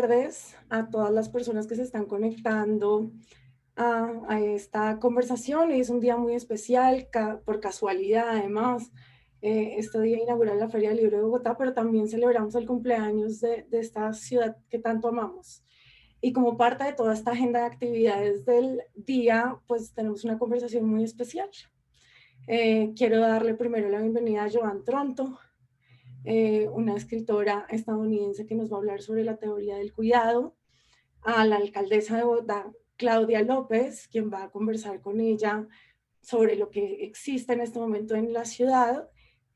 tardes a todas las personas que se están conectando a esta conversación. Hoy es un día muy especial, por casualidad además. Este día inaugura la Feria del Libro de Bogotá, pero también celebramos el cumpleaños de esta ciudad que tanto amamos. Y como parte de toda esta agenda de actividades del día, pues tenemos una conversación muy especial. Quiero darle primero la bienvenida a Joan Tronto, una escritora estadounidense que nos va a hablar sobre la teoría del cuidado, a la alcaldesa de Bogotá, Claudia López, quien va a conversar con ella sobre lo que existe en este momento en la ciudad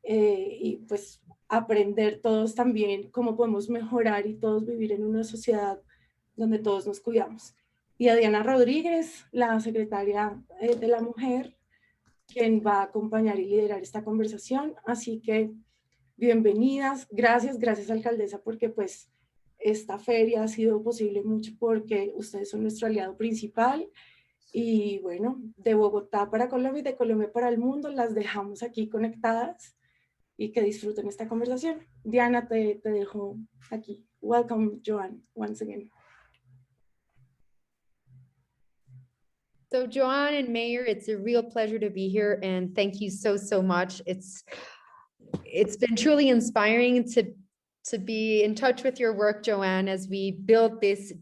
y pues aprender todos también cómo podemos mejorar y todos vivir en una sociedad donde todos nos cuidamos. Y a Diana Rodríguez, la secretaria de la Mujer, quien va a acompañar y liderar esta conversación. Así que bienvenidas, gracias alcaldesa, porque pues esta feria ha sido posible mucho porque ustedes son nuestro aliado principal. Y bueno, de Bogotá para Colombia y de Colombia para el mundo, las dejamos aquí conectadas y que disfruten esta conversación. Diana, te dejo aquí. Welcome, Joan, once again. So Joan and Mayor, it's a real pleasure to be here, and thank you so much. It's been truly inspiring to be in touch with your work, Joanne, as we build this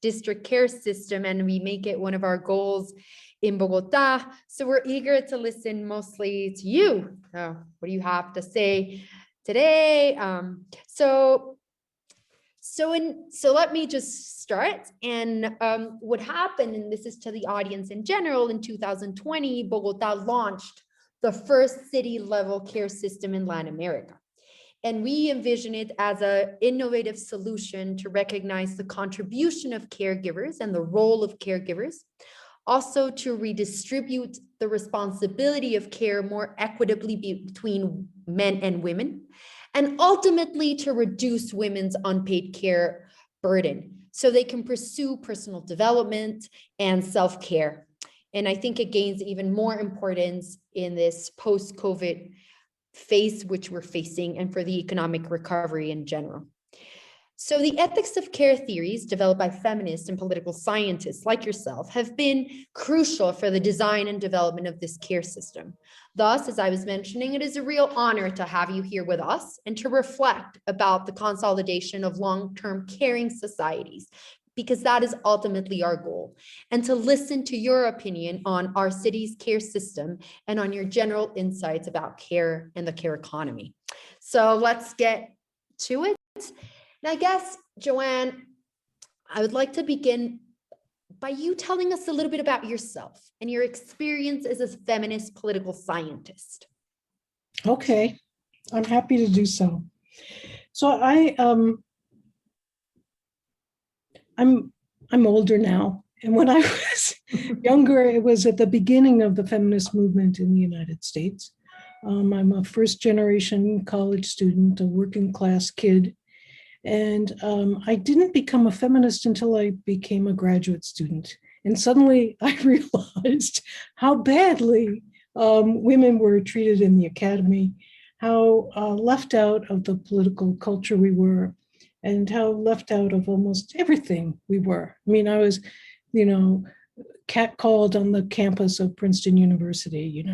district care system and we make it one of our goals in Bogotá. So we're eager to listen mostly to you. What do you have to say today? So let me just start. And what happened, and this is to the audience in general, in 2020, Bogotá launched the first city-level care system in Latin America. And we envision it as an innovative solution to recognize the contribution of caregivers and the role of caregivers, also to redistribute the responsibility of care more equitably between men and women, and ultimately to reduce women's unpaid care burden so they can pursue personal development and self-care. And I think it gains even more importance in this post-COVID phase which we're facing and for the economic recovery in general. So the ethics of care theories developed by feminists and political scientists like yourself have been crucial for the design and development of this care system. Thus, as I was mentioning, it is a real honor to have you here with us and to reflect about the consolidation of long-term caring societies, because that is ultimately our goal, and to listen to your opinion on our city's care system and on your general insights about care and the care economy. So let's get to it. Now, I guess, Joanne, I would like to begin by you telling us a little bit about yourself and your experience as a feminist political scientist. Okay, I'm happy to do so. So I'm older now, and when I was younger, it was at the beginning of the feminist movement in the United States. I'm a first-generation college student, a working-class kid, and I didn't become a feminist until I became a graduate student. And suddenly I realized how badly women were treated in the academy, how left out of the political culture we were, and how left out of almost everything we were. I mean, I was, catcalled on the campus of Princeton University,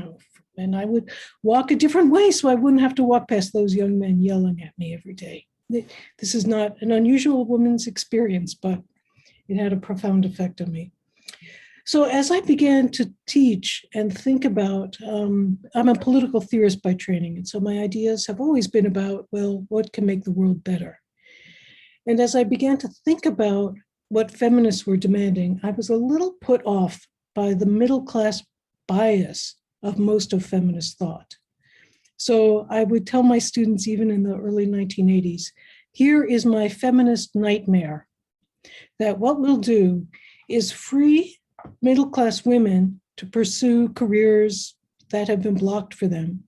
and I would walk a different way so I wouldn't have to walk past those young men yelling at me every day. This is not an unusual woman's experience, but it had a profound effect on me. So as I began to teach and think about, I'm a political theorist by training, and so my ideas have always been about, well, what can make the world better? And as I began to think about what feminists were demanding, I was a little put off by the middle-class bias of most of feminist thought. So I would tell my students, even in the early 1980s, here is my feminist nightmare, that what we'll do is free middle-class women to pursue careers that have been blocked for them.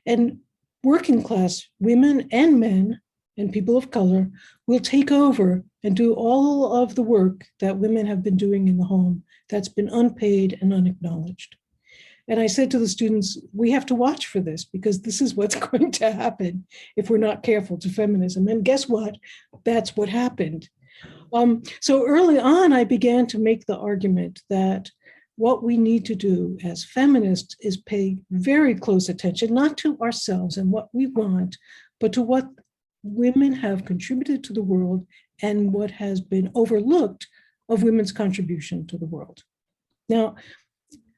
And working-class women and men and people of color will take over and do all of the work that women have been doing in the home that's been unpaid and unacknowledged. And I said to the students, we have to watch for this because this is what's going to happen if we're not careful to feminism. And guess what? That's what happened. So early on, I began to make the argument that what we need to do as feminists is pay very close attention, not to ourselves and what we want, but to what women have contributed to the world and what has been overlooked of women's contribution to the world. Now,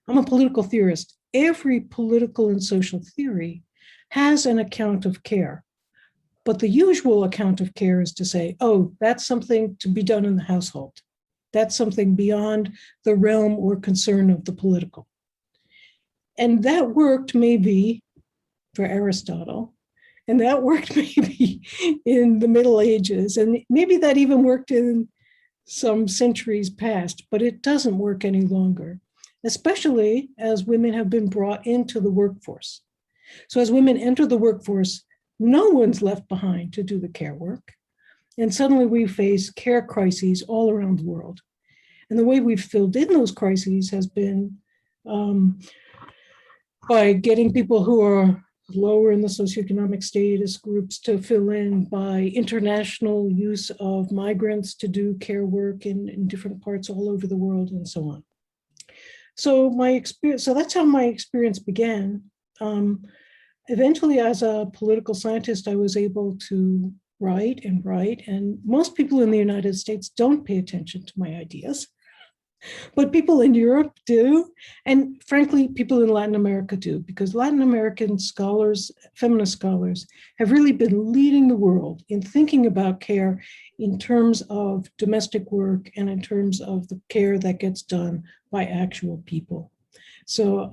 I'm a political theorist. Every political and social theory has an account of care. But the usual account of care is to say, oh, that's something to be done in the household. That's something beyond the realm or concern of the political. And that worked maybe for Aristotle, and that worked maybe in the Middle Ages, and maybe that even worked in some centuries past, but it doesn't work any longer, especially as women have been brought into the workforce. So as women enter the workforce, no one's left behind to do the care work. And suddenly we face care crises all around the world. And the way we've filled in those crises has been by getting people who are lower in the socioeconomic status groups to fill in, by international use of migrants to do care work in different parts all over the world, and so on. So that's how my experience began. Eventually, as a political scientist, I was able to write, and most people in the United States don't pay attention to my ideas, but people in Europe do, and frankly, people in Latin America do, because Latin American scholars, feminist scholars, have really been leading the world in thinking about care in terms of domestic work and in terms of the care that gets done by actual people. So,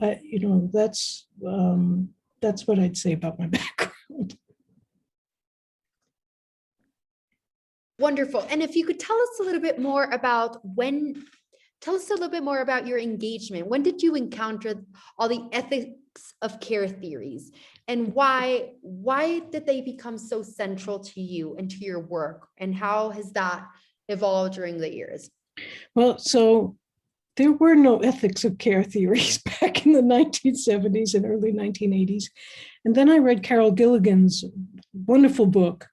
that's what I'd say about my background. Wonderful. And if you could tell us a little bit more about your engagement. When did you encounter all the ethics of care theories, and why did they become so central to you and to your work, and how has that evolved during the years? Well, so there were no ethics of care theories back in the 1970s and early 1980s. And then I read Carol Gilligan's wonderful book,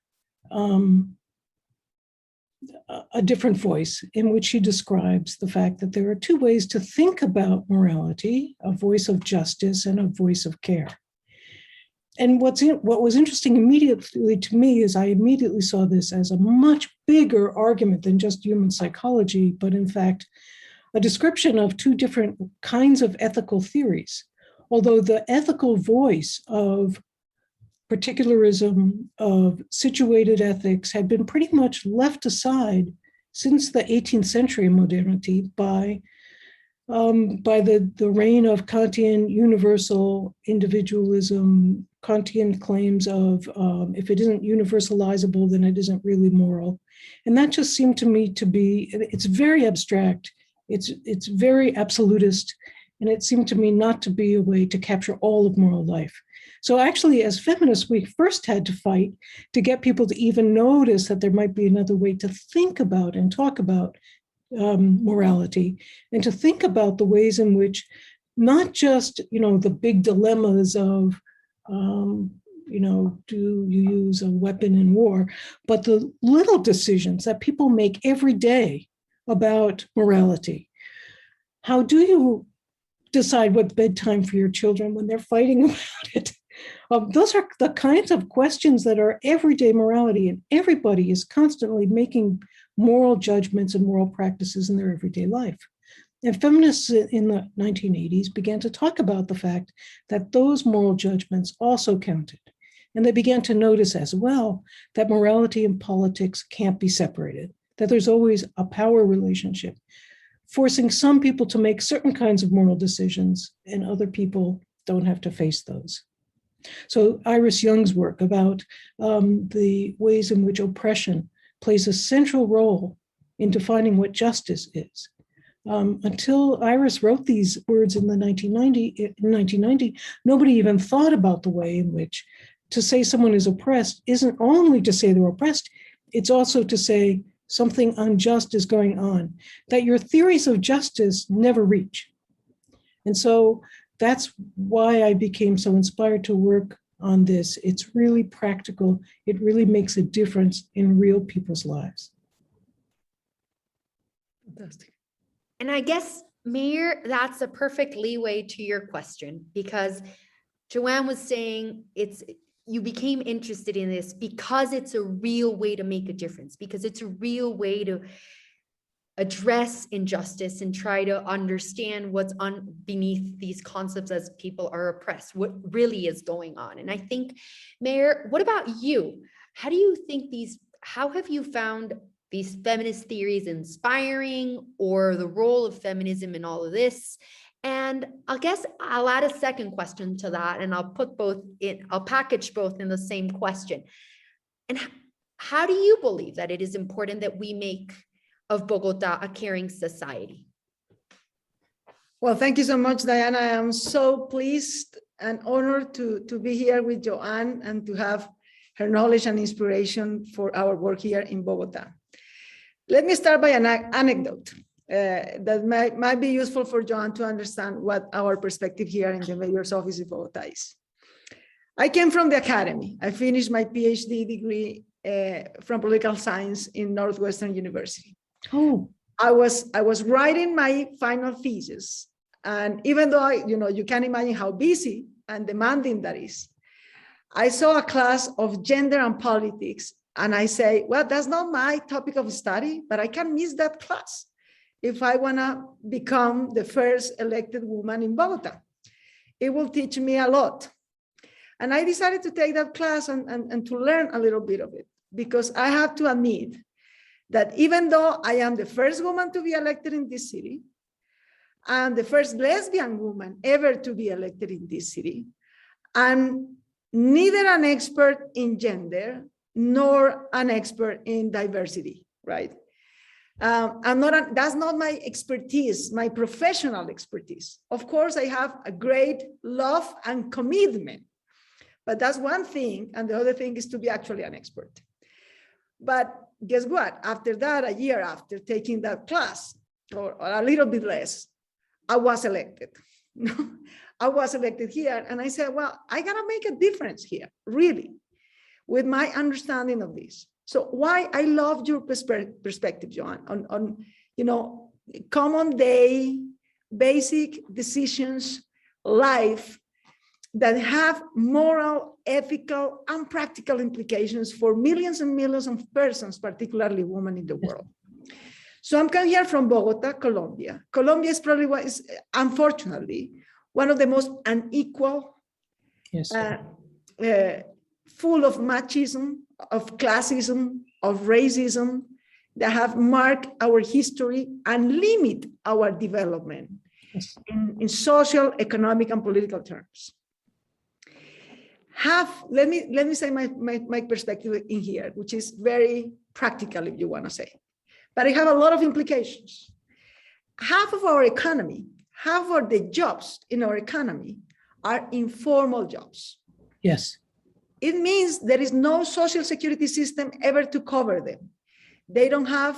A Different Voice, in which she describes the fact that there are two ways to think about morality: a voice of justice and a voice of care. And what was interesting immediately to me is I immediately saw this as a much bigger argument than just human psychology, but in fact, a description of two different kinds of ethical theories. Although the ethical voice of particularism, of situated ethics, had been pretty much left aside since the 18th century modernity by the reign of Kantian universal individualism, Kantian claims of if it isn't universalizable, then it isn't really moral. And that just seemed to me to be, it's very abstract, it's very absolutist, and it seemed to me not to be a way to capture all of moral life. So actually, as feminists, we first had to fight to get people to even notice that there might be another way to think about and talk about morality, and to think about the ways in which not just, the big dilemmas of, do you use a weapon in war, but the little decisions that people make every day about morality. How do you decide what's bedtime for your children when they're fighting about it? Those are the kinds of questions that are everyday morality, and everybody is constantly making moral judgments and moral practices in their everyday life. And feminists in the 1980s began to talk about the fact that those moral judgments also counted. And they began to notice as well that morality and politics can't be separated, that there's always a power relationship, forcing some people to make certain kinds of moral decisions and other people don't have to face those. So Iris Young's work about the ways in which oppression plays a central role in defining what justice is. Until Iris wrote these words in 1990, nobody even thought about the way in which to say someone is oppressed isn't only to say they're oppressed, it's also to say something unjust is going on, that your theories of justice never reach. And so that's why I became so inspired to work on this. It's really practical. It really makes a difference in real people's lives. Fantastic. And I guess, Mayor, that's a perfect leeway to your question, because Joanne was saying you became interested in this because it's a real way to make a difference, because it's a real way to address injustice and try to understand what's beneath these concepts as people are oppressed, what really is going on. And I think, Mayor, what about you? How do you think how have you found these feminist theories inspiring, or the role of feminism in all of this? And I guess I'll add a second question to that, and I'll package both in the same question. And how do you believe that it is important that we make of Bogota a caring society? Well, thank you so much, Diana. I am so pleased and honored to be here with Joanne and to have her knowledge and inspiration for our work here in Bogota. Let me start by an anecdote that might be useful for Joanne to understand what our perspective here in the mayor's office in Bogota is. I came from the academy. I finished my PhD degree from political science in Northwestern University. Oh, I was writing my final thesis, and even though you can imagine how busy and demanding that is, I saw a class of gender and politics, and I say, well, that's not my topic of study, but I can miss that class if I want to become the first elected woman in Bogota. It will teach me a lot. And I decided to take that class and to learn a little bit of it, because I have to admit that even though I am the first woman to be elected in this city, and the first lesbian woman ever to be elected in this city, I'm neither an expert in gender nor an expert in diversity, right? That's not my expertise, my professional expertise. Of course, I have a great love and commitment, but that's one thing, and the other thing is to be actually an expert. But guess what? After that, a year after taking that class, or a little bit less, I was elected. I was elected here, and I said, well, I gotta make a difference here, really, with my understanding of this. So why I love your perspective, Joanne, on common day, basic decisions, life that have moral, ethical, and practical implications for millions and millions of persons, particularly women in the world. So I'm coming here from Bogota, Colombia. Colombia is probably unfortunately, one of the most unequal, full of machism, of classism, of racism, that have marked our history and limit our development in social, economic, and political terms. Let me say my perspective in here, which is very practical, if you want to say, but it have a lot of implications. Half of our economy, half of the jobs in our economy are informal jobs. yes. It means there is no social security system ever to cover them. They don't have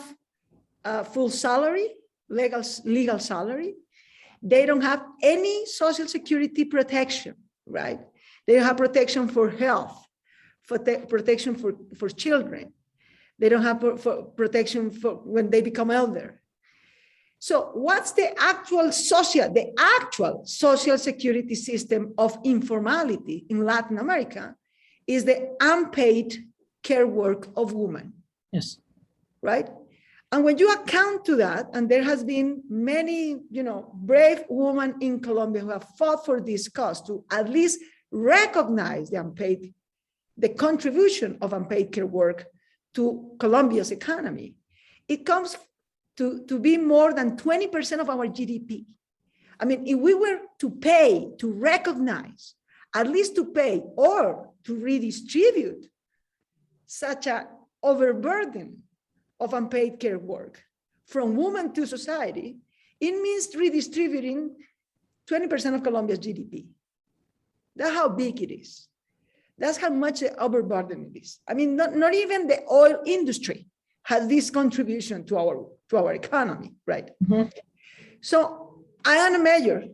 a full salary, legal salary. They don't have any social security protection, right? They don't have protection for health, for protection for children. They don't have protection for when they become elder. So what's the actual social security system of informality in Latin America is the unpaid care work of women. Yes. Right? And when you account to that, and there has been many, brave women in Colombia who have fought for this cause to at least recognize the contribution of unpaid care work to Colombia's economy, it comes to be more than 20% of our GDP. I mean, if we were to recognize, at least to pay or to redistribute such an overburden of unpaid care work from women to society, it means redistributing 20% of Colombia's GDP. That's how big it is. That's how much the overburden it is. I mean, not even the oil industry has this contribution to our economy, right? Mm-hmm. So I am a mayor.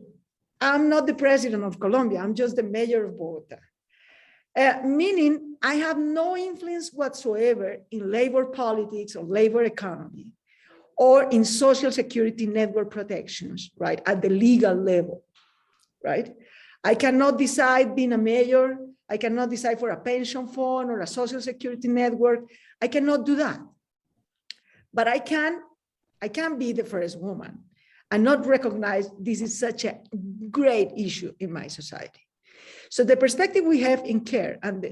I'm not the president of Colombia. I'm just the mayor of Bogota. Meaning I have no influence whatsoever in labor politics or labor economy or in social security network protections, right, at the legal level, right? I cannot decide being a mayor, I cannot decide for a pension fund or a social security network. I cannot do that. But I can be the first woman and not recognize this is such a great issue in my society. So the perspective we have in care, and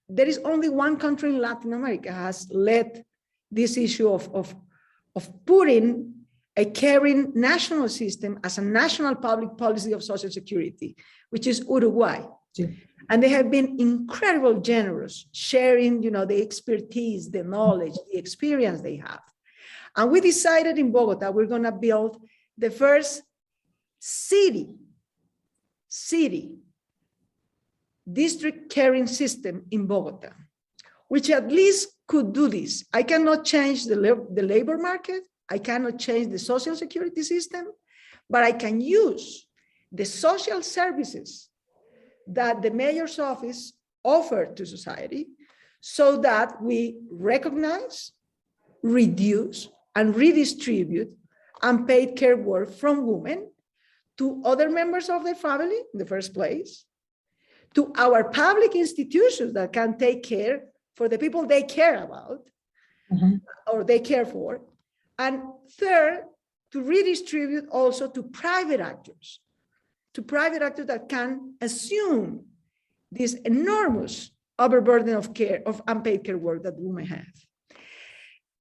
there is only one country in Latin America has led this issue of putting a caring national system as a national public policy of social security, which is Uruguay. Yeah. And they have been incredibly generous, sharing, the expertise, the knowledge, the experience they have. And we decided in Bogota, we're going to build the first city district caring system in Bogota, which at least could do this. I cannot change the labor market. I cannot change the social security system, but I can use the social services that the mayor's office offered to society so that we recognize, reduce, and redistribute unpaid care work from women to other members of their family in the first place, to our public institutions that can take care for the people they care about or they care for. And third, to redistribute also to private actors that can assume this enormous overburden of care, of unpaid care work that women have.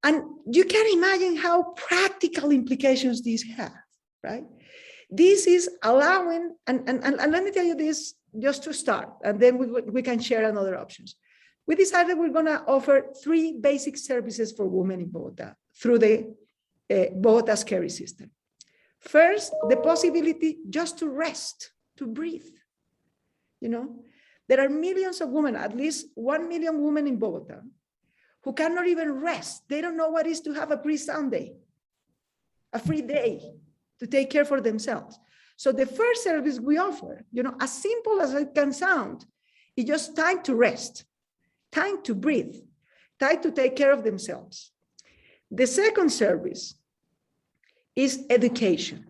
And you can imagine how practical implications these have, right? This is allowing, and let me tell you this just to start, and then we can share another options. We decided we're gonna offer 3 basic services for women in Bogota through the Bogota's care system. First, the possibility just to rest, to breathe. There are millions of women, at least 1 million women in Bogota, who cannot even rest. They don't know what it is to have a free Sunday, a free day to take care for themselves. So the first service we offer, as simple as it can sound, is just time to rest, time to breathe, time to take care of themselves. The second service is education.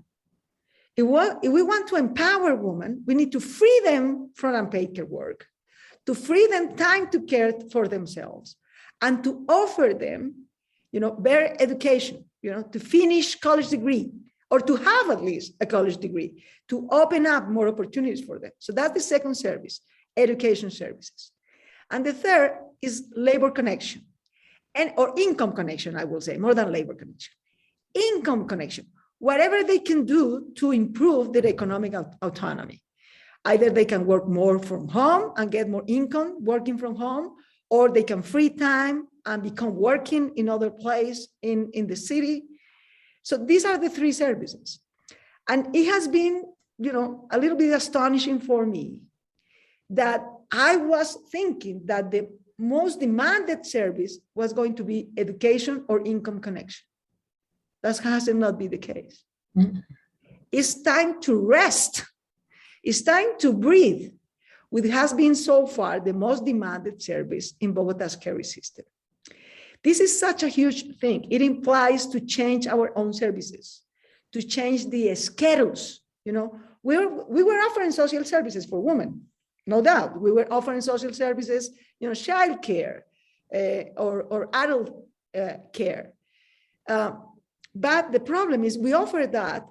If we want to empower women, we need to free them from unpaid care work, to free them time to care for themselves, and to offer them, better education, to finish college degree, or to have at least a college degree, to open up more opportunities for them. So that's the second service, education services. And the third is labor connection, or income connection, I will say, more than labor connection. Income connection, whatever they can do to improve their economic autonomy. Either they can work more from home and get more income working from home, or they can free time and become working in other place in the city. So these are the 3 services. And it has been, a little bit astonishing for me that I was thinking that the most demanded service was going to be education or income connection. That has not been the case. Mm-hmm. It's time to rest. It's time to breathe, which has been so far the most demanded service in Bogota's care system. This is such a huge thing. It implies to change our own services, to change the schedules. We were offering social services for women, no doubt. We were offering social services, child care or adult care. But the problem is we offer that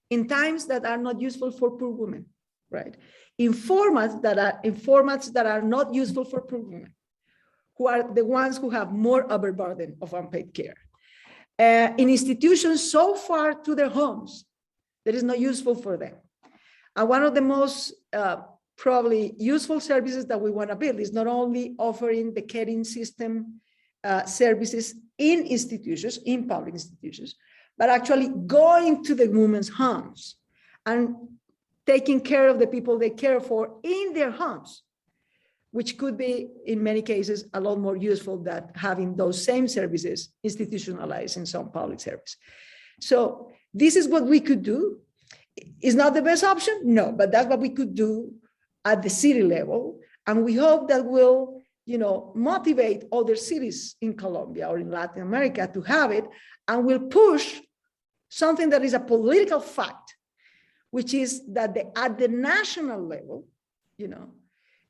in times that are not useful for poor women, right? In formats that are not useful for poor women, who are the ones who have more overburden of unpaid care. In institutions so far to their homes that is not useful for them. And one of the most probably useful services that we want to build is not only offering the caring system services in institutions, in public institutions, but actually going to the women's homes and taking care of the people they care for in their homes, which could be, in many cases, a lot more useful than having those same services institutionalized in some public service. So this is what we could do. Is not the best option? No, but that's what we could do at the city level. And we hope that will motivate other cities in Colombia or in Latin America to have it, and will push something that is a political fact, which is that at the national level,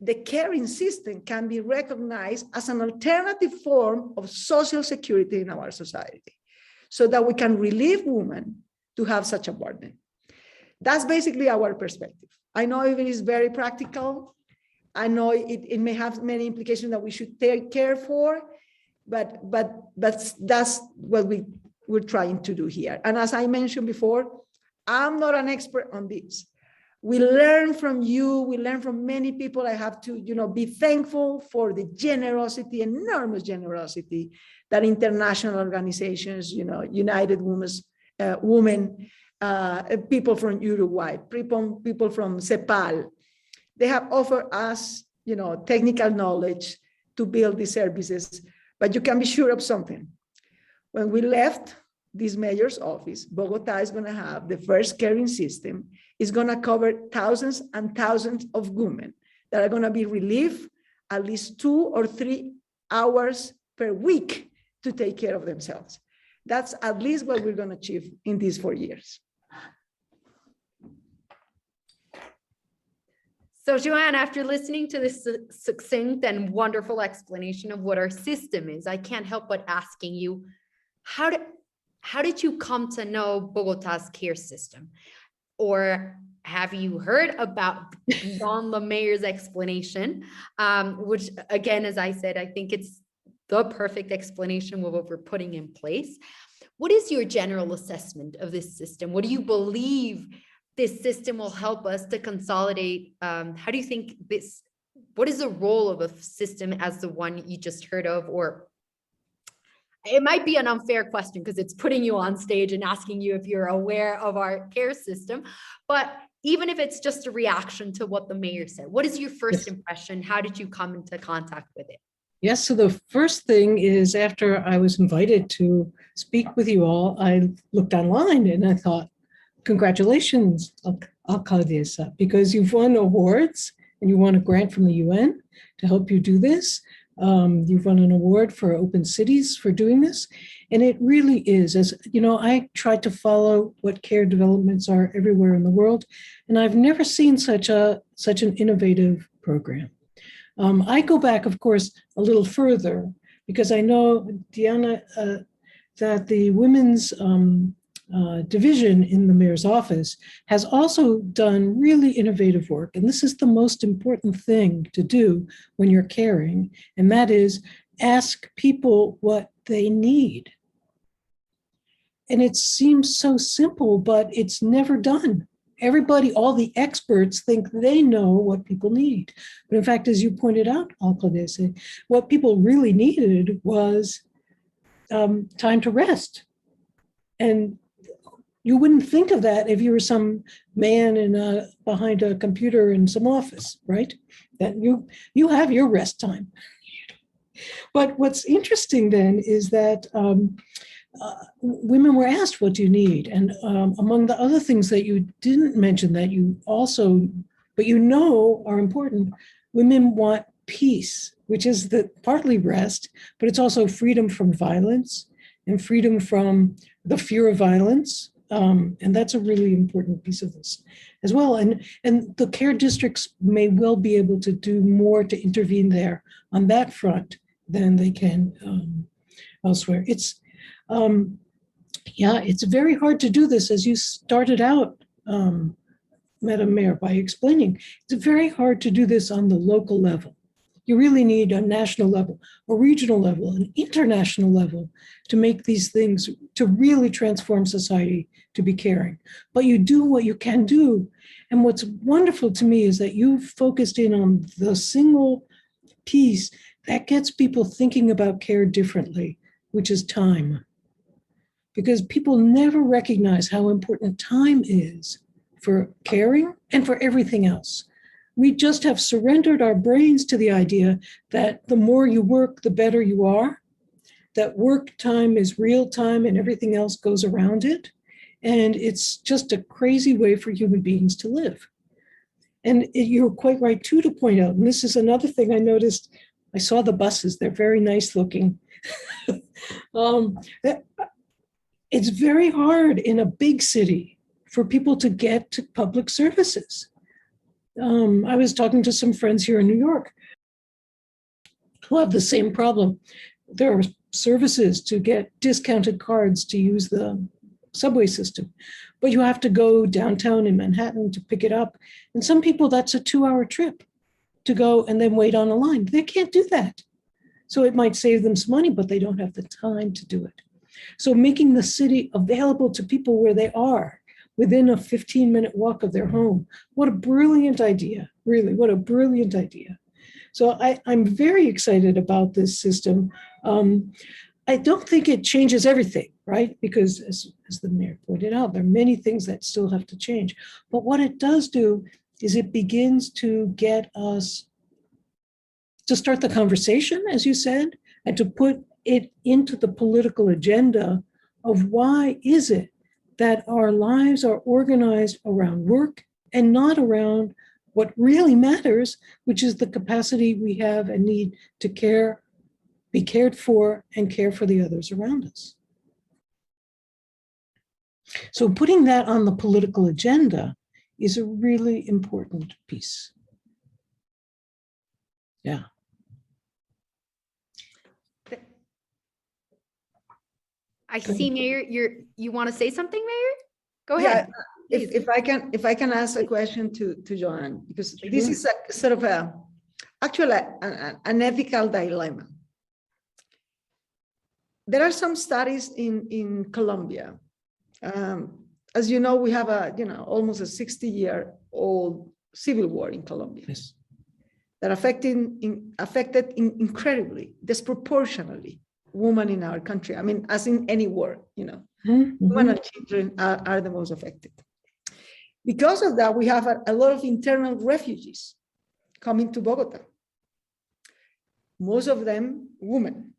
the caring system can be recognized as an alternative form of social security in our society, so that we can relieve women to have such a burden. That's basically our perspective. I know it is very practical. I know it may have many implications that we should take care for, but that's what we're trying to do here. And as I mentioned before, I'm not an expert on this. We learn from you, we learn from many people. I have to, be thankful for the generosity, enormous generosity that international organizations, United Women, people from Uruguay, people from CEPAL, they have offered us, technical knowledge to build these services. But you can be sure of something. When we left this mayor's office, Bogota is going to have the first caring system. It's going to cover thousands and thousands of women that are going to be relieved at least 2 or 3 hours per week to take care of themselves. That's at least what we're going to achieve in these 4 years. So Joanne, after listening to this succinct and wonderful explanation of what our system is, I can't help but asking you, how did you come to know Bogota's care system? Or have you heard about beyond the mayor's explanation, which again, as I said, I think it's the perfect explanation of what we're putting in place. What is your general assessment of this system? What do you believe this system will help us to consolidate? How do you think what is the role of a system as the one you just heard of? Or it might be an unfair question because it's putting you on stage and asking you if you're aware of our care system, but even if it's just a reaction to what the mayor said, what is your first impression? How did you come into contact with it? Yes, so the first thing is, after I was invited to speak with you all, I looked online and I thought, congratulations, Alcaldesa, because you've won awards and you won a grant from the UN to help you do this. You've won an award for Open Cities for doing this. And it really is, as you know, I tried to follow what care developments are everywhere in the world, and I've never seen such an innovative program. I go back, of course, a little further, because I know, Diana, that the women's division in the mayor's office has also done really innovative work. And this is the most important thing to do when you're caring, and that is ask people what they need. And it seems so simple, but it's never done. Everybody, all the experts think they know what people need. But in fact, as you pointed out, Alcaldesa, what people really needed was time to rest. And you wouldn't think of that if you were some man behind a computer in some office, right? That you have your rest time. But what's interesting then is that women were asked, what do you need? And among the other things that you didn't mention that you also, but you know are important, women want peace, which is partly rest, but it's also freedom from violence and freedom from the fear of violence. And that's a really important piece of this as well. And the care districts may well be able to do more to intervene there on that front than they can elsewhere. It's very hard to do this, as you started out, Madam Mayor, by explaining. It's very hard to do this on the local level. You really need a national level, a regional level, an international level to make these things, to really transform society to be caring. But you do what you can do. And what's wonderful to me is that you've focused in on the single piece that gets people thinking about care differently, which is time. Because people never recognize how important time is for caring and for everything else. We just have surrendered our brains to the idea that the more you work, the better you are, that work time is real time and everything else goes around it. And it's just a crazy way for human beings to live. And you're quite right, too, to point out, and this is another thing I noticed I saw the buses. They're very nice looking. It's very hard in a big city for people to get to public services. I was talking to some friends here in New York who have the same problem. There are services to get discounted cards to use the subway system, but you have to go downtown in Manhattan to pick it up. And some people, that's a 2-hour trip to go and then wait on a line. They can't do that. So it might save them some money, but they don't have the time to do it. So making the city available to people where they are, within a 15-minute walk of their home. What a brilliant idea, really, what a brilliant idea. So I'm very excited about this system. I don't think it changes everything, right? Because as the mayor pointed out, there are many things that still have to change. But what it does do is it begins to get us to start the conversation, as you said, and to put it into the political agenda of why is it that our lives are organized around work and not around what really matters, which is the capacity we have and need to care, be cared for, and care for the others around us. So putting that on the political agenda is a really important piece. Yeah. I see, Mayor, you want to say something, Mayor? Go ahead. Yeah, if I can ask a question to Joanne, because this is a sort of actually an ethical dilemma. There are some studies in Colombia. As you know, we have almost a 60-year-old civil war in Colombia. Yes. That affected incredibly, disproportionately, women in our country. I mean, as in any war, women and children are the most affected. Because of that, we have a lot of internal refugees coming to Bogota. Most of them women.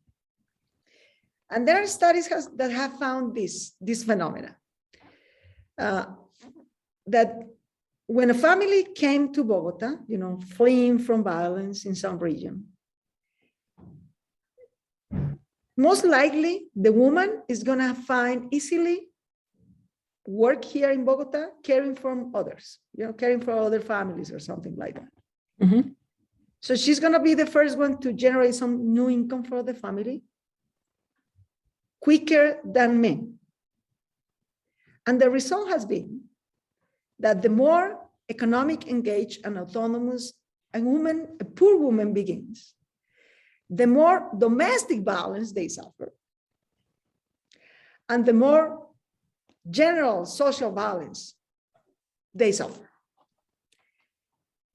And there are studies that have found this phenomena. That when a family came to Bogota, fleeing from violence in some region, most likely the woman is going to find easily work here in Bogota, caring for others, caring for other families or something like that. Mm-hmm. So she's going to be the first one to generate some new income for the family quicker than men. And the result has been that the more economic engaged and autonomous a poor woman begins, the more domestic violence they suffer, and the more general social violence they suffer.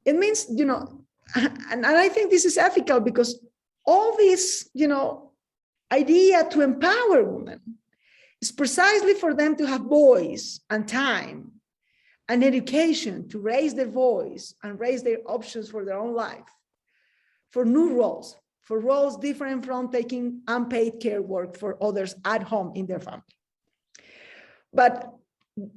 It means, and I think this is ethical because all this, idea to empower women is precisely for them to have voice and time and education to raise their voice and raise their options for their own life, for new roles, for roles different from taking unpaid care work for others at home in their family. But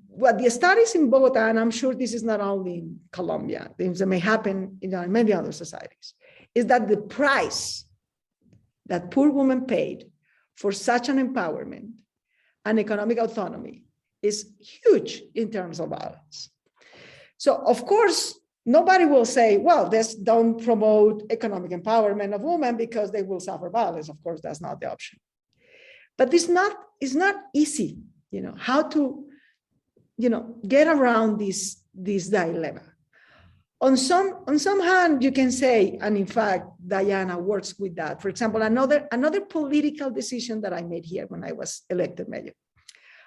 what the studies in Bogota, and I'm sure this is not only in Colombia, things that may happen in many other societies, is that the price that poor women paid for such an empowerment and economic autonomy is huge in terms of violence. So of course, nobody will say, well, this don't promote economic empowerment of women because they will suffer violence. Of course, that's not the option. But it's not easy, how to, get around this dilemma. On some hand, you can say, and in fact, Diana works with that. For example, another political decision that I made here when I was elected mayor.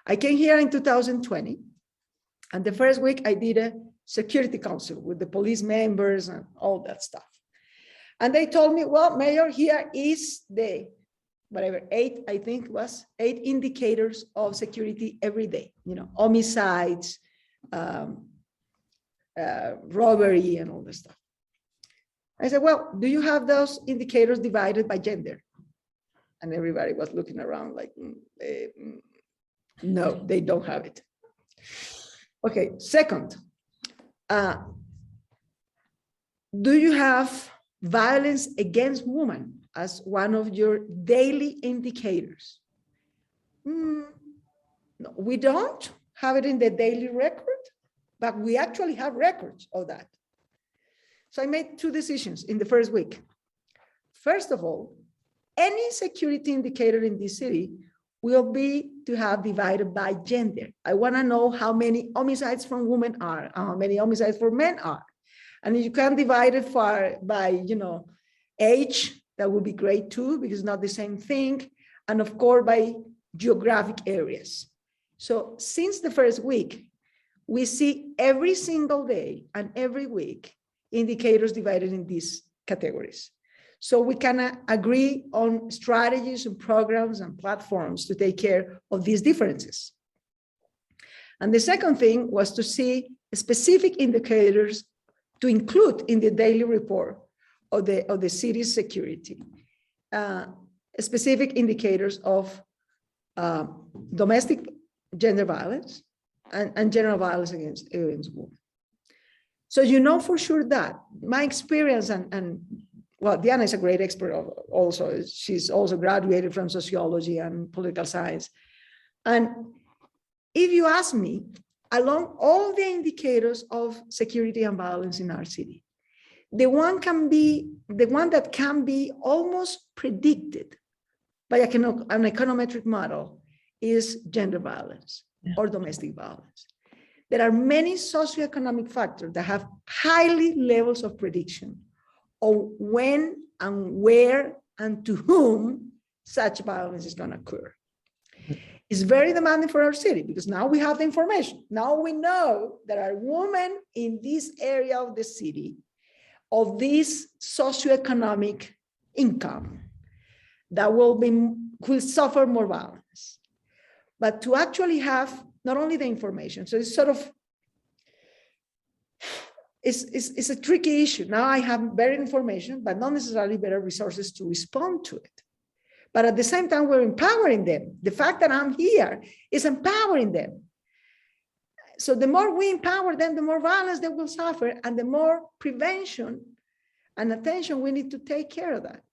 I came here in 2020, and the first week I did a security council with the police members and all that stuff. And they told me, well, Mayor, here is the, whatever, 8 indicators of security every day, homicides, robbery and all this stuff. I said, well, do you have those indicators divided by gender? And everybody was looking around like, no, they don't have it. Okay, second, do you have violence against women as one of your daily indicators. No, we don't have it in the daily record, but we actually have records of that. So I made two decisions in the first week. First of all, any security indicator in this city will be to have divided by gender. I want to know how many homicides from women are, how many homicides for men are. And you can divide it by age, that would be great too, because it's not the same thing. And of course, by geographic areas. So since the first week, we see every single day and every week indicators divided in these categories. So we can agree on strategies and programs and platforms to take care of these differences. And the second thing was to see specific indicators to include in the daily report of the city's security, specific indicators of domestic gender violence and general violence against women. So you know for sure that my experience and well, Diana is a great expert also. She's also graduated from sociology and political science. And if you ask me, along all the indicators of security and violence in our city, the one that can be almost predicted by an econometric model is gender violence or domestic violence. There are many socioeconomic factors that have highly levels of prediction of when and where and to whom such violence is going to occur. It's very demanding for our city because now we have the information. Now we know there are women in this area of the city of this socioeconomic income that will suffer more violence. But to actually have not only the information, so it's sort of, it's a tricky issue. Now I have better information, but not necessarily better resources to respond to it. But at the same time, we're empowering them. The fact that I'm here is empowering them. So the more we empower them, the more violence they will suffer, and the more prevention and attention we need to take care of that.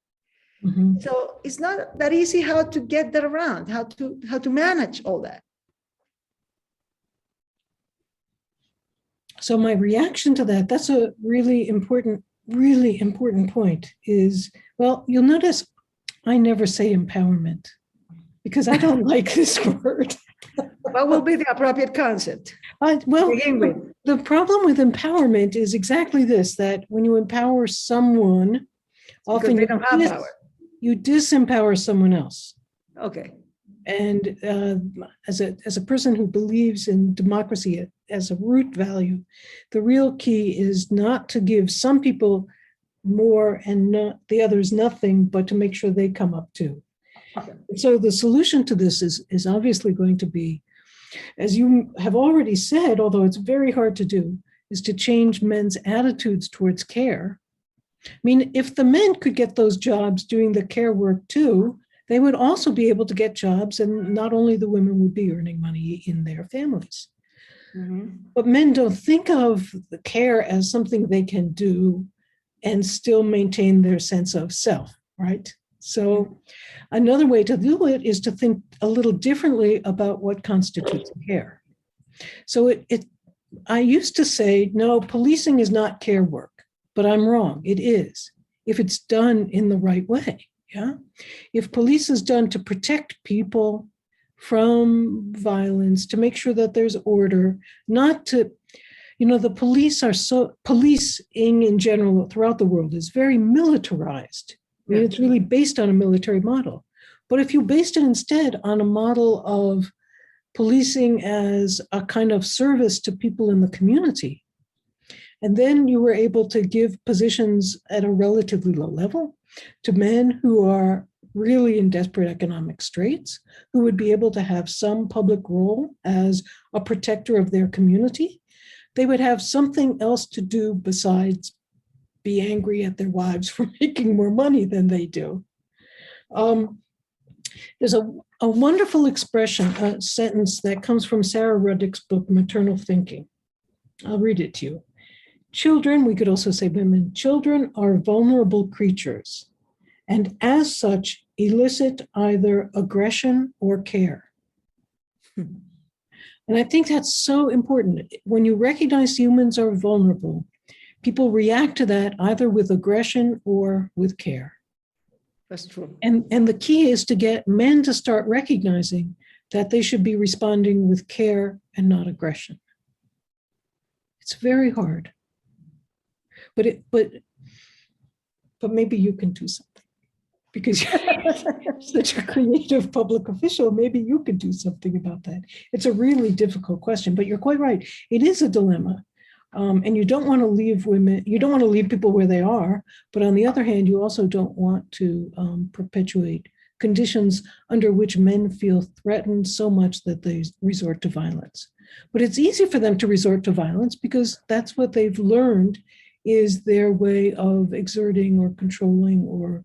Mm-hmm. So it's not that easy how to get that around, how to manage all that. So my reaction to that's a really important point is, well, you'll notice I never say empowerment because I don't like this word. What will be the appropriate concept? The problem with empowerment is exactly this, that when you empower someone, often they don't have power. You disempower someone else. Okay. And as a person who believes in democracy as a root value, the real key is not to give some people more and not the others nothing, but to make sure they come up too. Okay. So the solution to this is obviously going to be, as you have already said, although it's very hard to do, is to change men's attitudes towards care. I mean, if the men could get those jobs doing the care work too, they would also be able to get jobs, and not only the women would be earning money in their families. Mm-hmm. But men don't think of the care as something they can do and still maintain their sense of self, right? So another way to do it is to think a little differently about what constitutes care. So I used to say, no, policing is not care work, but I'm wrong. It is, if it's done in the right way. Yeah. If police is done to protect people from violence, to make sure that there's order, not to, the policing in general throughout the world is very militarized. I mean, it's really based on a military model. But if you based it instead on a model of policing as a kind of service to people in the community, and then you were able to give positions at a relatively low level to men who are really in desperate economic straits, who would be able to have some public role as a protector of their community, they would have something else to do besides be angry at their wives for making more money than they do. There's a wonderful expression, a sentence that comes from Sarah Ruddick's book, Maternal Thinking. I'll read it to you. Children, we could also say women, children are vulnerable creatures, and as such, elicit either aggression or care. And I think that's so important. When you recognize humans are vulnerable, people react to that either with aggression or with care. That's true. And the key is to get men to start recognizing that they should be responding with care and not aggression. It's very hard. But maybe you can do something, because you're such a creative public official. Maybe you could do something about that. It's a really difficult question, but you're quite right. It is a dilemma. And you don't want to leave women, you don't want to leave people where they are, but on the other hand, you also don't want to perpetuate conditions under which men feel threatened so much that they resort to violence. But it's easy for them to resort to violence because that's what they've learned is their way of exerting or controlling or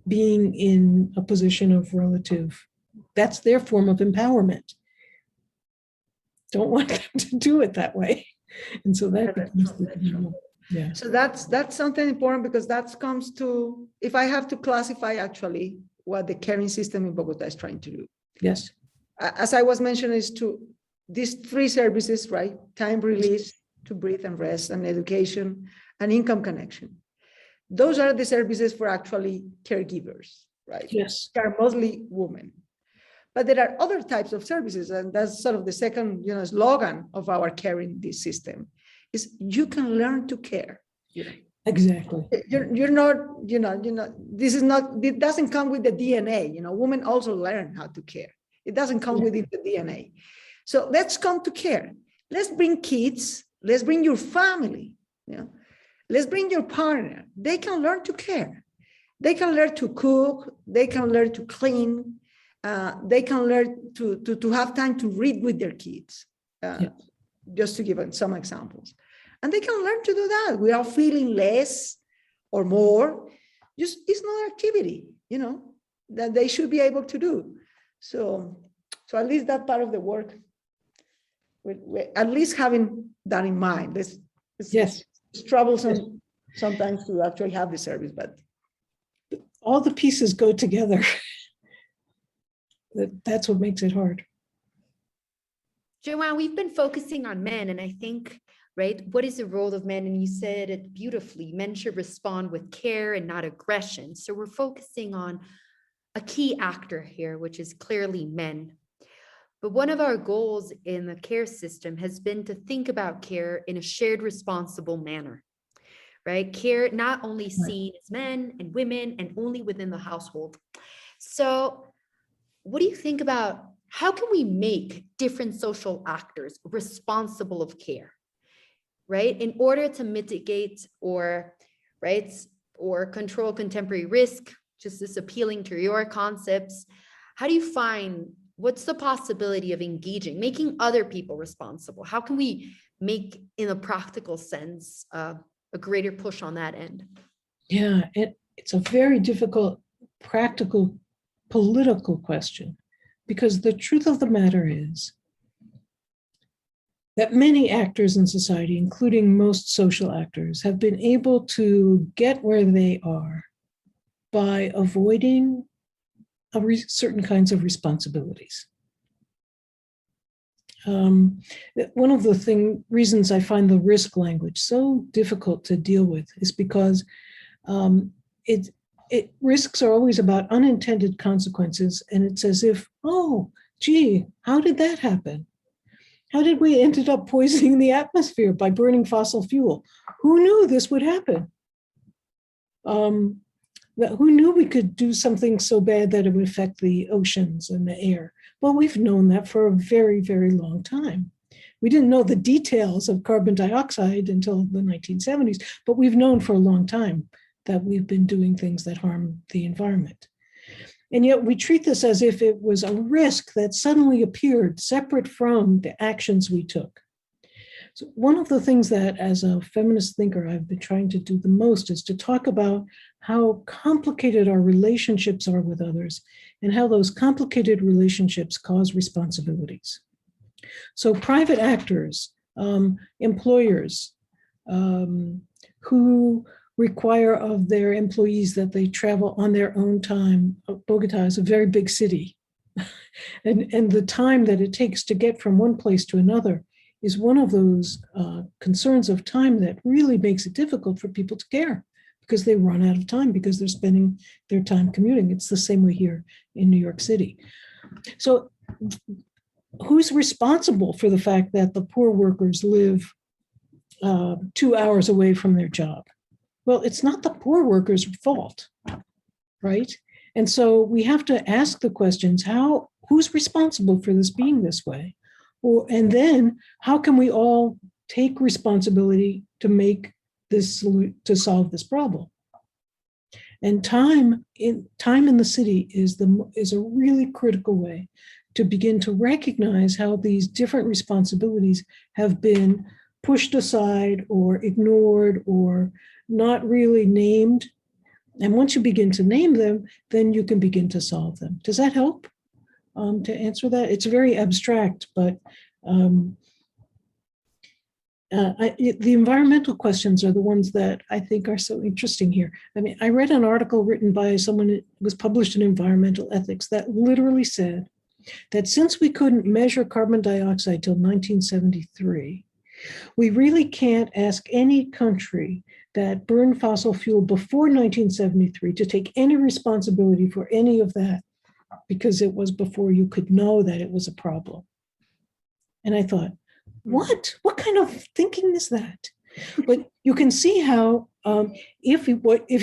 being in a position of relative, that's their form of empowerment. Don't want them to do it that way. And so that becomes the, yeah. So that's something important, because that comes to, if I have to classify actually what the caring system in Bogota is trying to do. Yes. As I was mentioning, is to these three services, right? Time release, to breathe and rest, and education and income connection. Those are the services for actually caregivers, right? Yes. They are mostly women. But there are other types of services, and that's sort of the second, slogan of our caring this system, is you can learn to care. Exactly. You're not, this is not, it doesn't come with the DNA. Women also learn how to care. It doesn't come within the DNA. So let's come to care. Let's bring kids. Let's bring your family. Let's bring your partner. They can learn to care. They can learn to cook. They can learn to clean. They can learn to have time to read with their kids, just to give some examples. And they can learn to do that without feeling less or more. Just it's not activity, that they should be able to do. So at least that part of the work, we're at least having that in mind. It's troublesome sometimes to actually have the service, but all the pieces go together. That's what makes it hard. Joanne, we've been focusing on men, and I think, right, what is the role of men? And you said it beautifully, men should respond with care and not aggression. So we're focusing on a key actor here, which is clearly men. But one of our goals in the care system has been to think about care in a shared responsible manner, right? Care not only seen as men and women and only within the household. So what do you think about how can we make different social actors responsible of care, right? In order to mitigate or control contemporary risk, just this appealing to your concepts, how do you find, what's the possibility of engaging, making other people responsible? How can we make, in a practical sense, a greater push on that end? Yeah, it's a very difficult, practical, political question, because the truth of the matter is that many actors in society, including most social actors, have been able to get where they are by avoiding certain kinds of responsibilities. One of the reasons I find the risk language so difficult to deal with is because risks are always about unintended consequences, and it's as if, oh, gee, how did that happen? How did we ended up poisoning the atmosphere by burning fossil fuel? Who knew this would happen? Who knew we could do something so bad that it would affect the oceans and the air? Well, we've known that for a very, very long time. We didn't know the details of carbon dioxide until the 1970s, but we've known for a long time that we've been doing things that harm the environment. And yet we treat this as if it was a risk that suddenly appeared separate from the actions we took. So one of the things that, as a feminist thinker, I've been trying to do the most is to talk about how complicated our relationships are with others and how those complicated relationships cause responsibilities. So private actors, employers, who require of their employees that they travel on their own time. Bogota is a very big city. and the time that it takes to get from one place to another is one of those concerns of time that really makes it difficult for people to care, because they run out of time because they're spending their time commuting. It's the same way here in New York City. So who's responsible for the fact that the poor workers live 2 hours away from their job? Well, it's not the poor workers' fault, right? And so we have to ask the questions, who's responsible for this being this way? And then how can we all take responsibility to make this, to solve this problem? And time in the city is a really critical way to begin to recognize how these different responsibilities have been pushed aside or ignored or not really named. And once you begin to name them, then you can begin to solve them. Does that help to answer that? It's very abstract, but the environmental questions are the ones that I think are so interesting here. I mean, I read an article written by someone that was published in Environmental Ethics that literally said that since we couldn't measure carbon dioxide till 1973, we really can't ask any country that burned fossil fuel before 1973 to take any responsibility for any of that, because it was before you could know that it was a problem. And I thought, what kind of thinking is that? But you can see how if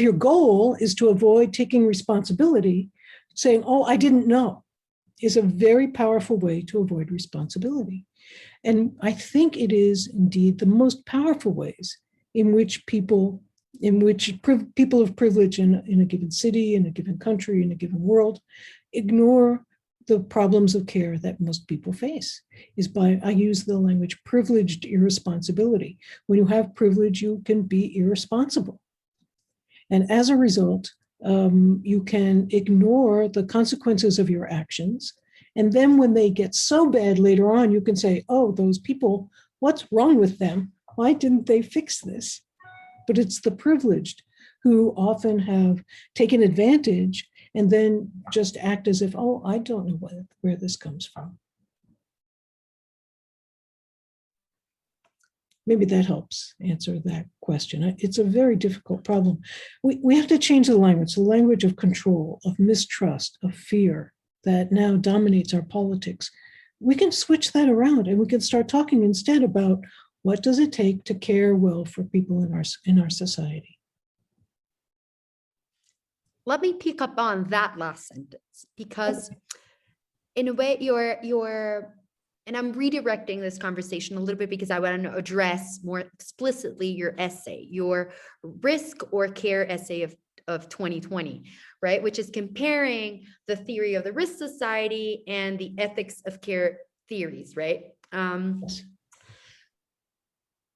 your goal is to avoid taking responsibility, saying, oh, I didn't know, is a very powerful way to avoid responsibility. And I think it is indeed the most powerful ways in which people of privilege in a given city, in a given country, in a given world, ignore the problems of care that most people face, is by, I use the language, privileged irresponsibility. When you have privilege, you can be irresponsible. And as a result, you can ignore the consequences of your actions. And then when they get so bad later on, you can say, oh, those people, what's wrong with them? Why didn't they fix this? But it's the privileged who often have taken advantage and then just act as if, oh, I don't know where this comes from. Maybe that helps answer that question. It's a very difficult problem. We have to change the language of control, of mistrust, of fear that now dominates our politics. We can switch that around and we can start talking instead about what does it take to care well for people in our society. Let me pick up on that last sentence, because in a way and I'm redirecting this conversation a little bit because I want to address more explicitly your essay, your risk or care essay of 2020, right? Which is comparing the theory of the risk society and the ethics of care theories, right?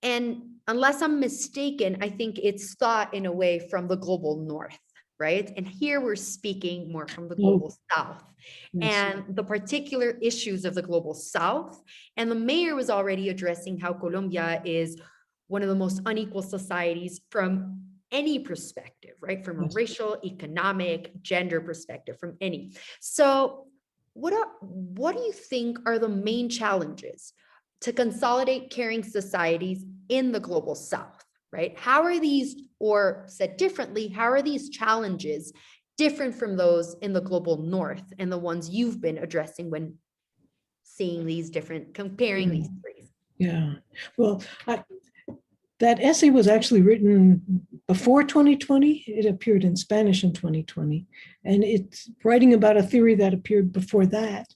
And unless I'm mistaken, I think it's thought in a way from the global north, right? And here we're speaking more from the global south. Yes. And the particular issues of the global south. And the mayor was already addressing how Colombia is one of the most unequal societies from any perspective, right? From a racial, economic, gender perspective, from any. So what do you think are the main challenges to consolidate caring societies in the global south, right? How are these, or said differently, how are these challenges different from those in the global north and the ones you've been addressing when seeing these different, comparing these three? Yeah, well, that essay was actually written before 2020. It appeared in Spanish in 2020, and it's writing about a theory that appeared before that.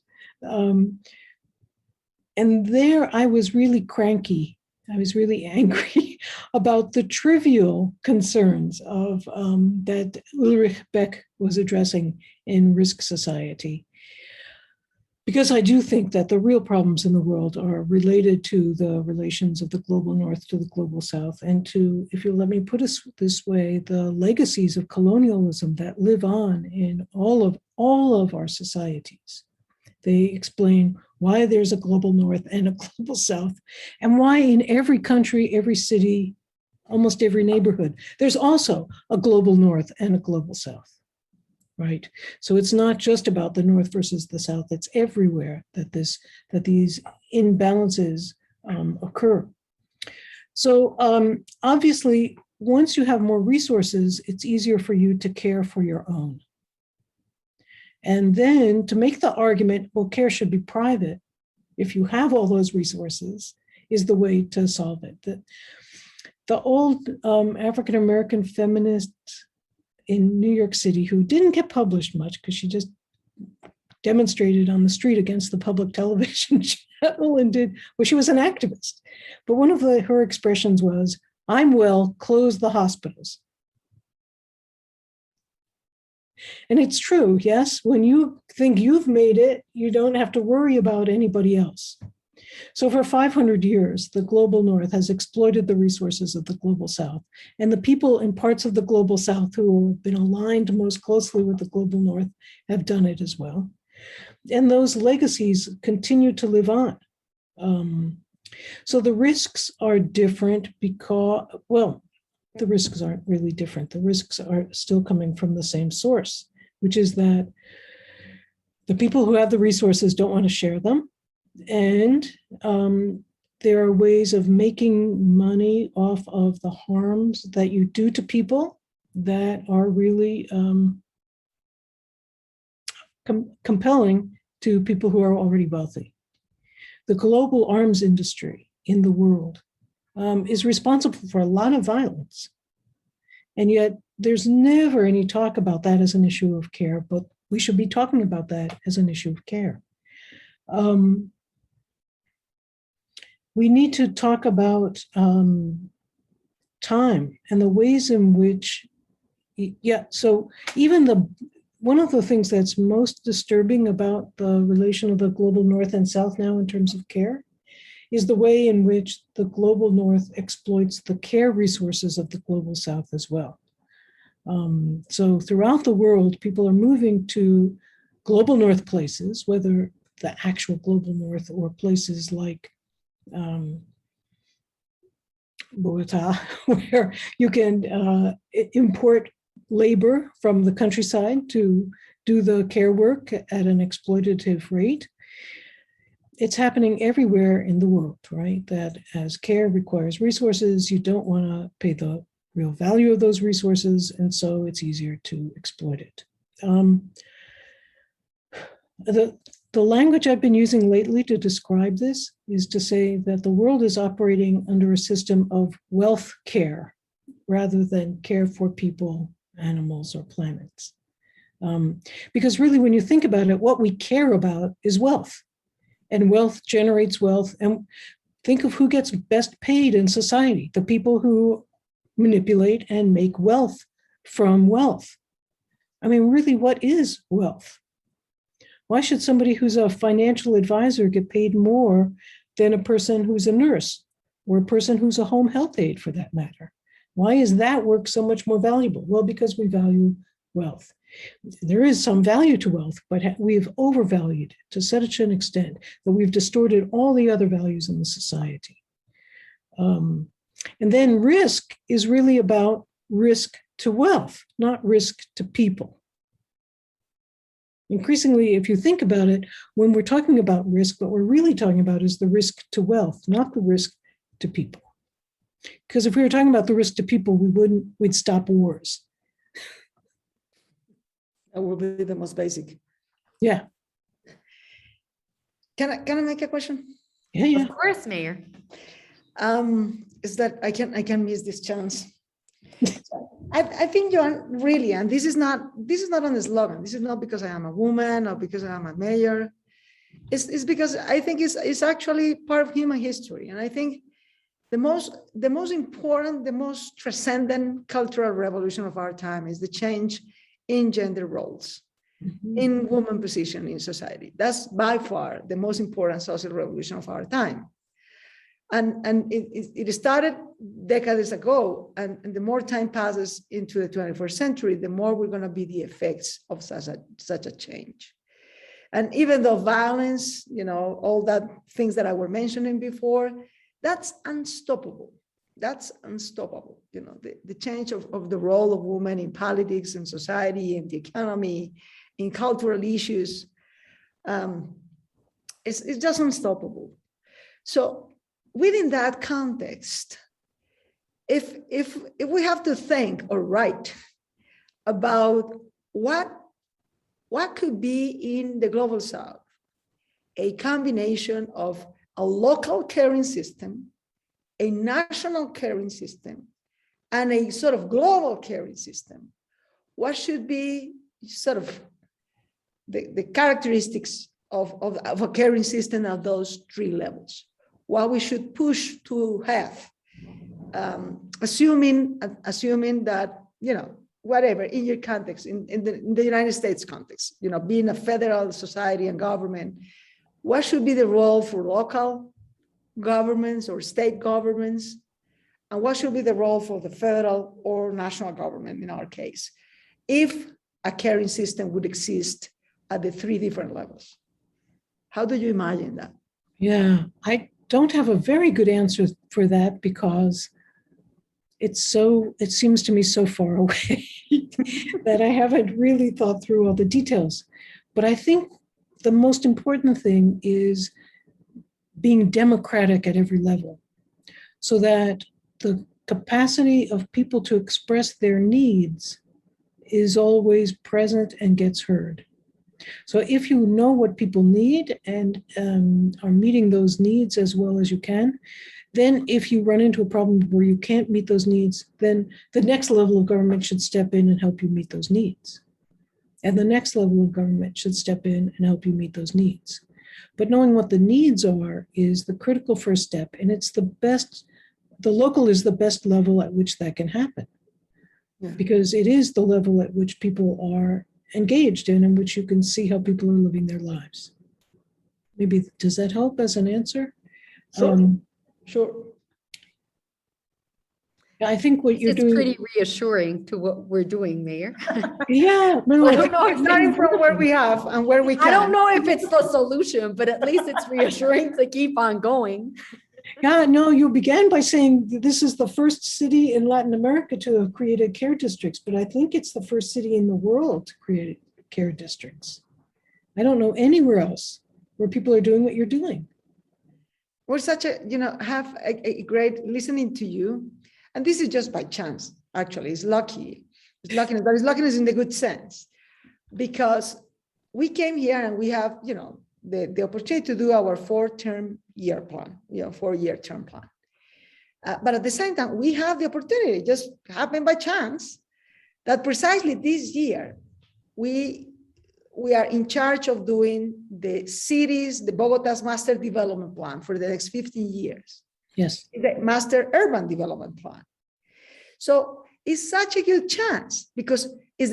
And there I was really cranky. I was really angry about the trivial concerns of that Ulrich Beck was addressing in Risk Society. Because I do think that the real problems in the world are related to the relations of the global north to the global south, and to, if you'll let me put it this way, the legacies of colonialism that live on in all of our societies. They explain why there's a global north and a global south, and why in every country, every city, almost every neighborhood. There's also a global north and a global south, right? So it's not just about the north versus the south. It's everywhere that these imbalances occur. So obviously, once you have more resources, it's easier for you to care for your own. And then to make the argument, well, care should be private, if you have all those resources, is the way to solve it. The old African-American feminist in New York City, who didn't get published much because she just demonstrated on the street against the public television channel and she was an activist. But one of her expressions was, "I'm well, close the hospitals." And it's true, yes, when you think you've made it, you don't have to worry about anybody else. So for 500 years, the global north has exploited the resources of the global south. And the people in parts of the global south who have been aligned most closely with the global north have done it as well. And those legacies continue to live on. So the risks are different because, well, the risks aren't really different. The risks are still coming from the same source, which is that the people who have the resources don't want to share them. And there are ways of making money off of the harms that you do to people that are really compelling to people who are already wealthy. The global arms industry in the world is responsible for a lot of violence. And yet there's never any talk about that as an issue of care, but we should be talking about that as an issue of care. We need to talk about time and the ways in which, so even one of the things that's most disturbing about the relation of the global north and south now in terms of care is the way in which the global north exploits the care resources of the global south as well. So throughout the world, people are moving to global north places, whether the actual global north or places like Bogota, where you can import labor from the countryside to do the care work at an exploitative rate. It's happening everywhere in the world, right? That as care requires resources, you don't want to pay the real value of those resources, and so it's easier to exploit it. The language I've been using lately to describe this is to say that the world is operating under a system of wealth care rather than care for people, animals, or planets. Because really, when you think about it, what we care about is wealth. And wealth generates wealth. And think of who gets best paid in society, the people who manipulate and make wealth from wealth. I mean, really, what is wealth? Why should somebody who's a financial advisor get paid more than a person who's a nurse or a person who's a home health aide, for that matter? Why is that work so much more valuable? Well, because we value wealth. There is some value to wealth, but we've overvalued it to such an extent that we've distorted all the other values in the society. And then risk is really about risk to wealth, not risk to people. Increasingly, if you think about it, when we're talking about risk, what we're really talking about is the risk to wealth, not the risk to people. Because if we were talking about the risk to people, we'd stop wars. That will be the most basic. Yeah. Can I make a question? Yeah. Of course, Mayor. Is that I can miss this chance. I think you are really, and this is not on the slogan. This is not because I am a woman or because I am a mayor. It's because I think it's actually part of human history. And I think the most important, the most transcendent cultural revolution of our time is the change in gender roles, in woman position in society. That's by far the most important social revolution of our time. And it started decades ago, and the more time passes into the 21st century, the more we're going to be the effects of such a change. And even though violence, all that things that I were mentioning before, that's unstoppable. that's unstoppable. You know, the change of the role of women in politics and society and the economy, in cultural issues, it's just unstoppable. So within that context, if we have to think or write about what could be in the global South, a combination of a local caring system, a national caring system, and a sort of global caring system, what should be sort of the characteristics of a caring system at those three levels? What we should push to have, assuming that, you know, whatever, in your context, in the United States context, you know, being a federal society and government, what should be the role for local governments or state governments? And what should be the role for the federal or national government in our case, if a caring system would exist at the three different levels? How do you imagine that? Yeah, I don't have a very good answer for that because it seems to me so far away that I haven't really thought through all the details. But I think the most important thing is being democratic at every level, so that the capacity of people to express their needs is always present and gets heard. So if you know what people need and are meeting those needs as well as you can, then if you run into a problem where you can't meet those needs, then the next level of government should step in and help you meet those needs. And the next level of government should step in and help you meet those needs. But knowing what the needs are is the critical first step, and it's the local is the best level at which that can happen. Yeah. Because it is the level at which people are engaged in which you can see how people are living their lives. Maybe, does that help as an answer? Sure. I think what you're doing is pretty reassuring to what we're doing, Mayor. Yeah, no, I don't know if starting from where we have and where we can. I don't know if it's the solution, but at least it's reassuring to keep on going. Yeah, no, you began by saying this is the first city in Latin America to have created care districts, but I think it's the first city in the world to create care districts. I don't know anywhere else where people are doing what you're doing. We're such a, have a great listening to you. And this is just by chance, actually. It's lucky. It's luckiness, but it's luckiness in the good sense. Because we came here and we have, the opportunity to do our 4-year plan, 4-year term plan. But at the same time, we have the opportunity, just happened by chance, that precisely this year, we are in charge of doing the cities, the Bogota's master development plan for the next 15 years. Yes. The master urban development plan. So it's such a good chance because it's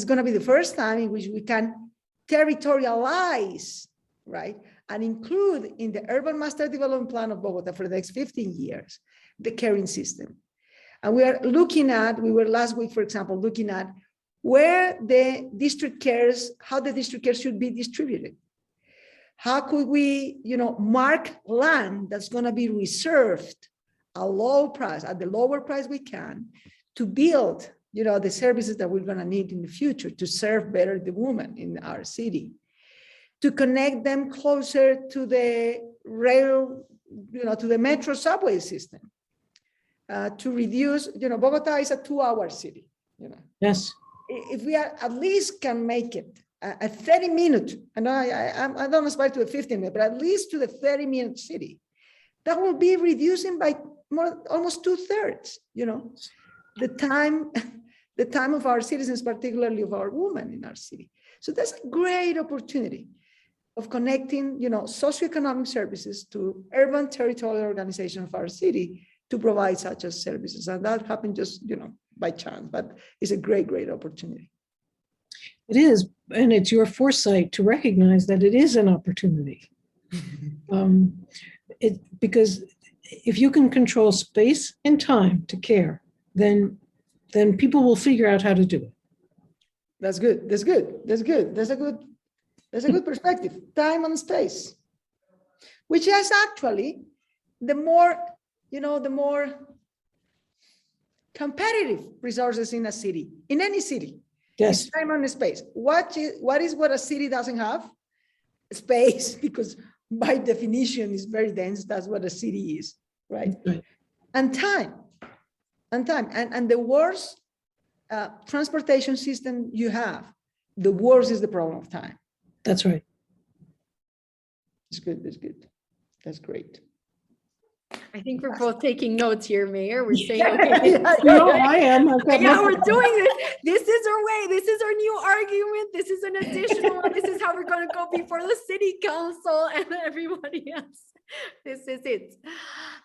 gonna be the first time in which we can territorialize, right, and include in the urban master development plan of Bogota for the next 15 years, the caring system. And we are looking at, we were last week, for example, looking at where the district cares, how the district cares should be distributed. How could we, mark land that's going to be reserved a low price, at the lower price we can, to build, the services that we're going to need in the future to serve better the women in our city, to connect them closer to the rail, to the metro subway system, to reduce, Bogota is a 2-hour city, Yes. If we at least can make it a 30-minute, and I don't aspire to a 15-minute, but at least to the 30-minute city, that will be reducing by almost 2/3, the time of our citizens, particularly of our women in our city. So that's a great opportunity of connecting, socioeconomic services to urban territorial organization of our city to provide such as services. And that happened just, by chance, but it's a great, great opportunity. It is, and it's your foresight to recognize that it is an opportunity. Because if you can control space and time to care, then people will figure out how to do it. That's good. That's good. That's good. That's a good perspective. Time and space, which is actually the more competitive resources in a city, in any city. Yes. It's time and space. What is what a city doesn't have? Space, because by definition is very dense. That's what a city is, right? Right. And time. And the worse transportation system you have, the worse is the problem of time. That's right. It's good. That's good. That's great. I think we're both taking notes here, Mayor. We're saying, okay, No, I am. I've got yeah, my- we're doing this. This is our way. This is our new argument. This is an additional one. This is how we're going to go before the city council and everybody else. This is it.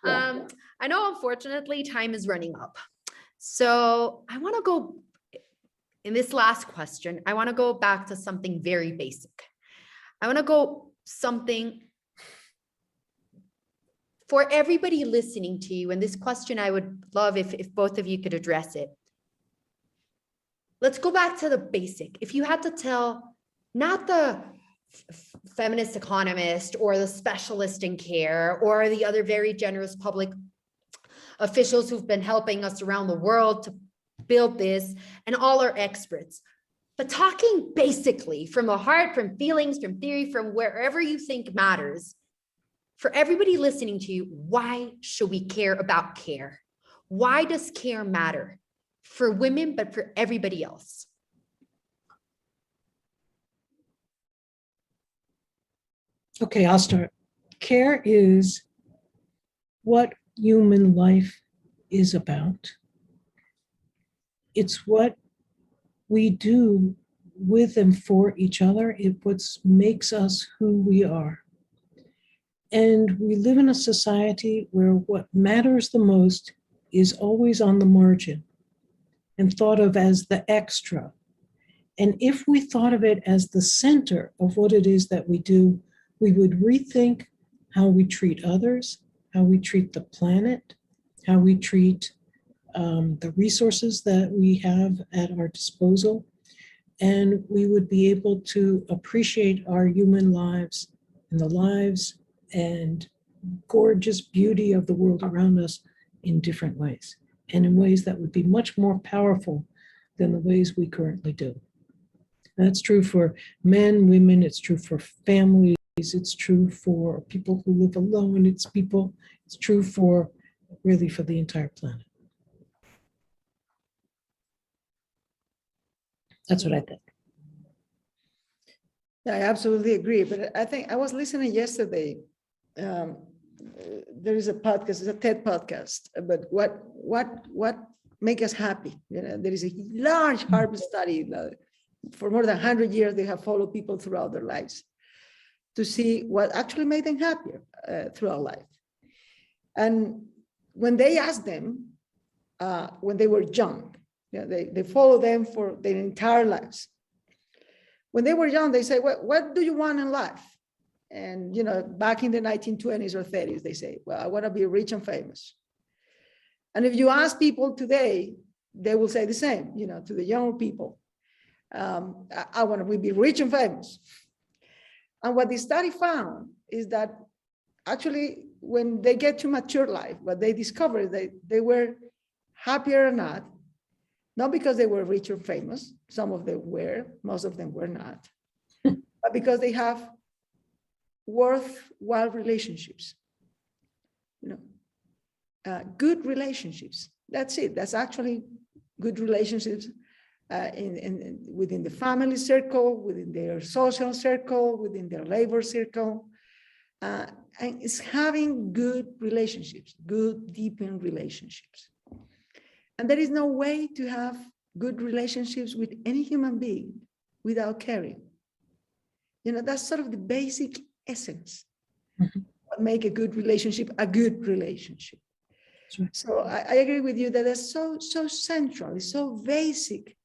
I know, unfortunately, time is running up. So I want to go, in this last question, I want to go back to something very basic. I want to go something for everybody listening to you, and this question I would love if both of you could address it. Let's go back to the basic. If you had to tell not the feminist economist or the specialist in care or the other very generous public officials who've been helping us around the world to build this and all our experts, but talking basically from the heart, from feelings, from theory, from wherever you think matters, for everybody listening to you, why should we care about care? Why does care matter for women, but for everybody else? Okay, I'll start. Care is what human life is about. It's what we do with and for each other. It's what makes us who we are. And we live in a society where what matters the most is always on the margin and thought of as the extra. And if we thought of it as the center of what it is that we do, we would rethink how we treat others, how we treat the planet, how we treat the resources that we have at our disposal. And we would be able to appreciate our human lives and the lives and gorgeous beauty of the world around us in different ways, and in ways that would be much more powerful than the ways we currently do. That's true for men, women, it's true for families, it's true for people who live alone, it's true for really for the entire planet. That's what I think. Yeah, I absolutely agree. But I think I was listening yesterday. There is a podcast, it's a TED podcast, but what make us happy? You know, there is a large Harvard study for more than 100 years. They have followed people throughout their lives to see what actually made them happier throughout life. And when they asked them when they were young, you know, they follow them for their entire lives. When they were young, they say, what do you want in life? And, you know, back in the 1920s or 30s, they say, well, I want to be rich and famous. And if you ask people today, they will say the same, you know, to the young people. I want to be rich and famous. And what the study found is that actually, when they get to mature life, what they discovered, they were happier or not because they were rich or famous. Some of them were, most of them were not, but because they have worthwhile relationships, you know, good relationships. That's it. That's actually good relationships within the family circle, within their social circle, within their labor circle. And it's having good relationships, good, deepened relationships. And there is no way to have good relationships with any human being without caring. You know, that's sort of the basic essence. Mm-hmm. What make a good relationship a good relationship. Right. So I agree with you that that's so central, it's so basic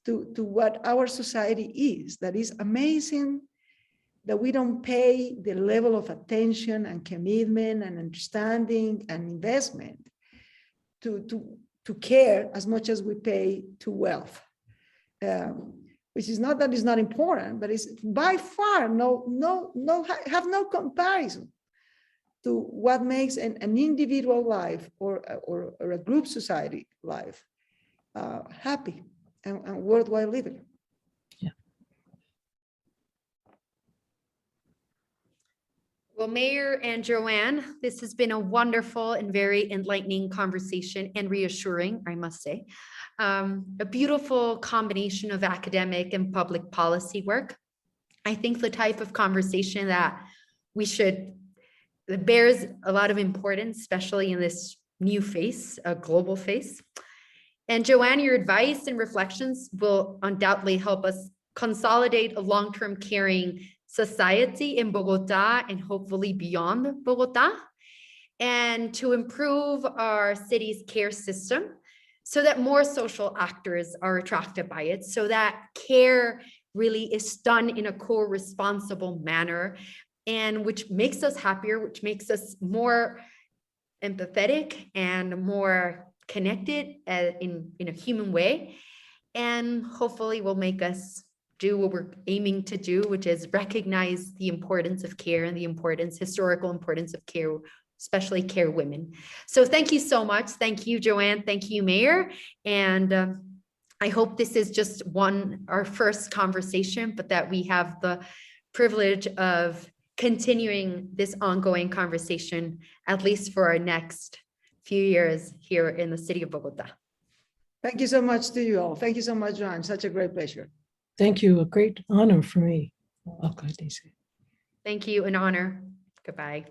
to what our society is. That is amazing that we don't pay the level of attention and commitment and understanding and investment to care as much as we pay to wealth, which is not that it's not important, but it's by far have no comparison to what makes an individual life or a group society life happy and worthwhile living. Well, Mayor and Joanne, this has been a wonderful and very enlightening conversation and reassuring, I must say. A beautiful combination of academic and public policy work. I think the type of conversation that that bears a lot of importance, especially in this new phase, a global phase. And Joanne, your advice and reflections will undoubtedly help us consolidate a long-term caring society in Bogota and hopefully beyond Bogota, and to improve our city's care system so that more social actors are attracted by it, so that care really is done in a co-responsible manner, and which makes us happier, which makes us more empathetic and more connected in a human way, and hopefully will make us do what we're aiming to do, which is recognize the importance of care and the historical importance of care, especially care women. So thank you so much. Thank you, Joanne. Thank you, Mayor. And I hope this is just our first conversation, but that we have the privilege of continuing this ongoing conversation, at least for our next few years here in the city of Bogota. Thank you so much to you all. Thank you so much, Joanne. Such a great pleasure. Thank you. A great honor for me. Thank you. An honor. Goodbye.